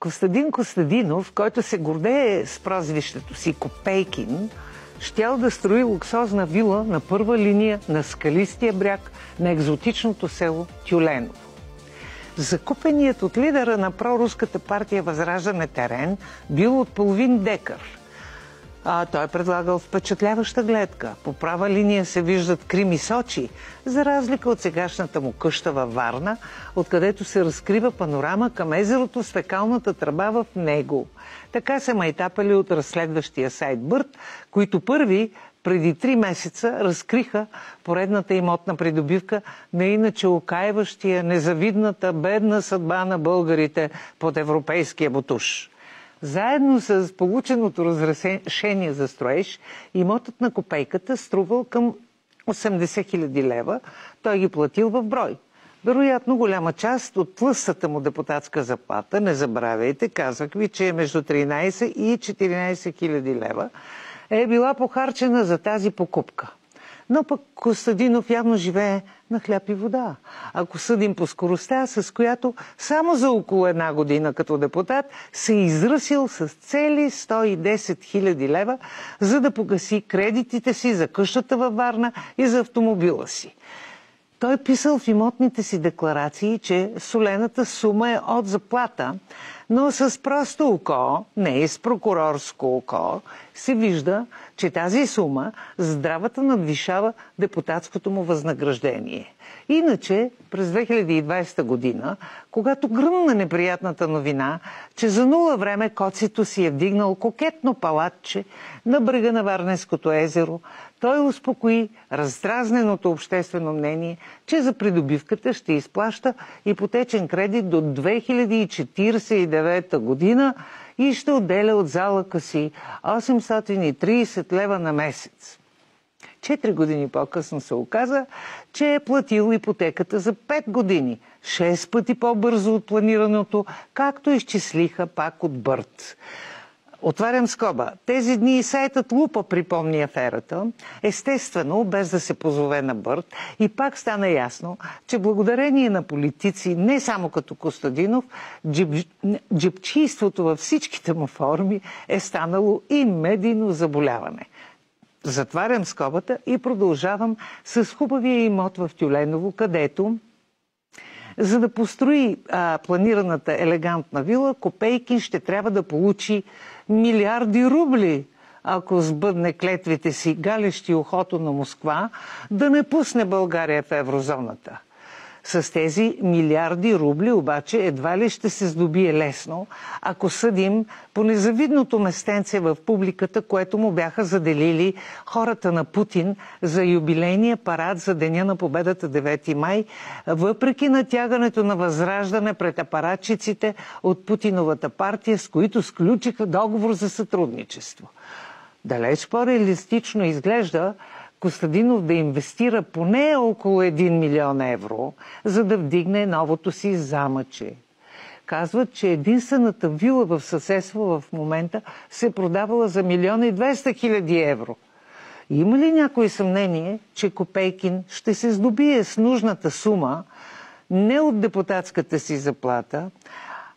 Костадин Костадинов, който се гордее с прозвището си Копейкин, щял да строи луксозна вила на първа линия на скалистия бряг на екзотичното село Тюленово. Закупеният от лидера на проруската партия Възраждане терен бил от половин декар. Той е предлагал впечатляваща гледка. По права линия се виждат Крим и Сочи, за разлика от сегашната му къща във Варна, откъдето се разкрива панорама към езерото с фекалната тръба в него. Така се майтапали от разследващия сайт Бърт, които първи преди 3 месеца разкриха поредната имотна придобивка на иначе окаеващия незавидната бедна съдба на българите под европейския ботуш. Заедно с полученото разрешение за строеж, имотът на Копейката струвал към 80 хиляди лева, той ги платил в брой. Вероятно, голяма част от тлъстата му депутатска заплата, не забравяйте, казах ви, че е между 13 и 14 хиляди лева, е била похарчена за тази покупка. Но пък Костадинов явно живее на хляб и вода. Ако съдим по скоростта, с която само за около 1 година като депутат се изръсил с цели 110 хиляди лева, за да погаси кредитите си за къщата във Варна и за автомобила си. Той писал в имотните си декларации, че солената сума е от заплата, но с просто око, не и с прокурорско око, се вижда, че тази сума здравата надвишава депутатското му възнаграждение. Иначе, през 2020 година, когато гръмна неприятната новина, че за нула време Коцито си е вдигнал кокетно палатче на брега на Варненското езеро, той успокои раздразненото обществено мнение, че за придобивката ще изплаща ипотечен кредит до 2049 година и ще отделя от залъка си 830 лева на месец. 4 години по-късно се оказа, че е платил ипотеката за 5 години, 6 пъти по-бързо от планираното, както изчислиха пак от Бърт. Отварям скоба. Тези дни и сайтът Лупа припомни аферата, естествено, без да се позове на Бърт, и пак стана ясно, че благодарение на политици, не само като Костадинов, джебчийството във всичките му форми е станало и медийно заболяване. Затварям скобата и продължавам с хубавия имот в Тюленово, където, за да построи планираната елегантна вила, Копейкин ще трябва да получи милиарди рубли, ако сбъдне клетвите си, галещи ухото на Москва, да не пусне България в еврозоната. С тези милиарди рубли обаче едва ли ще се здобие лесно, ако съдим по незавидното местенце в публиката, което му бяха заделили хората на Путин за юбилейния парад за Деня на победата 9 май, въпреки натягането на Възраждане пред апаратчиците от Путиновата партия, с които сключиха договор за сътрудничество. Далеч по-реалистично изглежда Костадинов да инвестира поне около 1 милион евро, за да вдигне новото си замъче. Казват, че единствената вила в съседство в момента се продавала за 1 200 000 евро. Има ли някой съмнение, че Копейкин ще се здобие с нужната сума не от депутатската си заплата,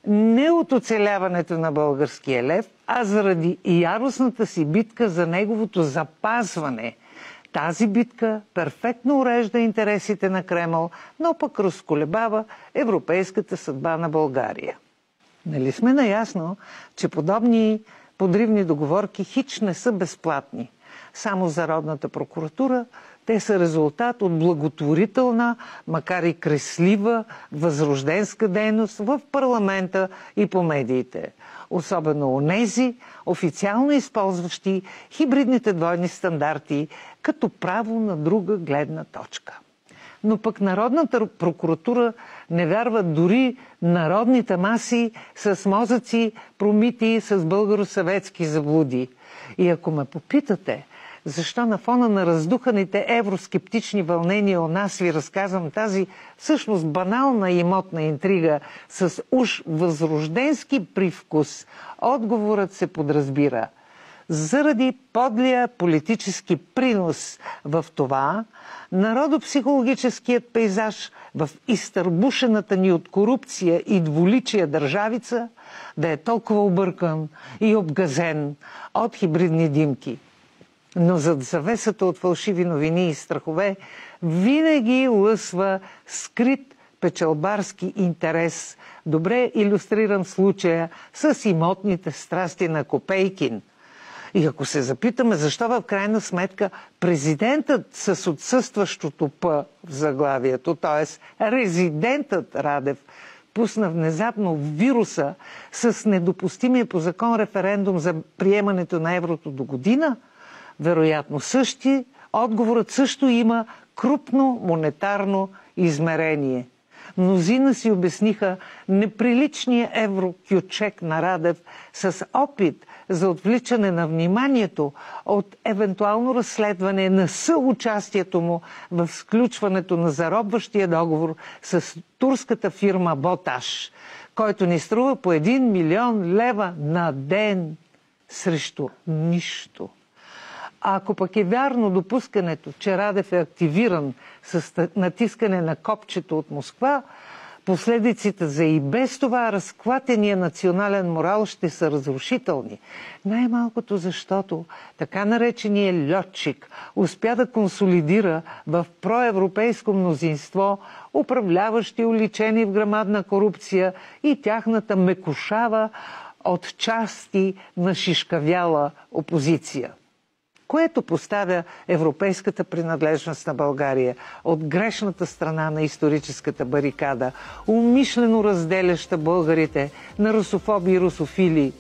не от оцеляването на българския лев, а заради яростната си битка за неговото запазване? Тази битка перфектно урежда интересите на Кремъл, но пък разколебава европейската съдба на България. Нали сме наясно, че подобни подривни договорки хич не са безплатни. Само за родната прокуратура те са резултат от благотворителна, макар и креслива, възрожденска дейност в парламента и по медиите. Особено онези, официално използващи хибридните двойни стандарти като право на друга гледна точка. Но пък Народната прокуратура не вярва дори народните маси с мозъци, промити с българо-съветски заблуди. И ако ме попитате, защо на фона на раздуханите евроскептични вълнения у нас ви разказвам тази всъщност банална имотна интрига с уж възрожденски привкус, отговорът се подразбира. заради подлия политически принос в това, народопсихологическият пейзаж в изтърбушената ни от корупция и двуличия държавица да е толкова объркан и обгазен от хибридни димки. Но зад завесата от фалшиви новини и страхове винаги лъсва скрит печалбарски интерес, добре илюстриран случая с имотните страсти на Копейкин. И ако се запитаме защо в крайна сметка президентът с отсъстващото П в заглавието, т.е. резидентът Радев, пусна внезапно вируса с недопустимия по закон референдум за приемането на еврото до година, вероятно отговорът също има крупно монетарно измерение. Мнозина си обясниха неприличния еврокючек на Радев с опит за отвличане на вниманието от евентуално разследване на съучастието му в сключването на заробващия договор с турската фирма Боташ, който ни струва по 1 милион лева на ден срещу нищо. А ако пък е вярно допускането, че Радев е активиран с натискане на копчето от Москва, последиците за и без това разклатения национален морал ще са разрушителни. Най-малкото защото така нареченият льотчик успя да консолидира в проевропейско мнозинство управляващи уличени в грамадна корупция и тяхната мекушава от части на шишкавяла опозиция, което поставя европейската принадлежност на България от грешната страна на историческата барикада, умишлено разделяща българите на русофоби и русофили.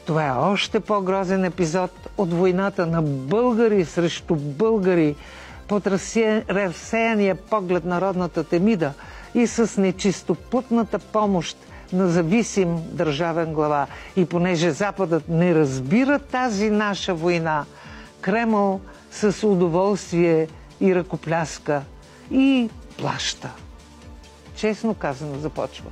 Това е още по-грозен епизод от войната на българи срещу българи под разсеяния поглед на родната Темида и с нечистоплътната помощ на зависим държавен глава. И понеже Западът не разбира тази наша война, Кремъл с удоволствие и ръкопляска и плаща. Честно казано започва.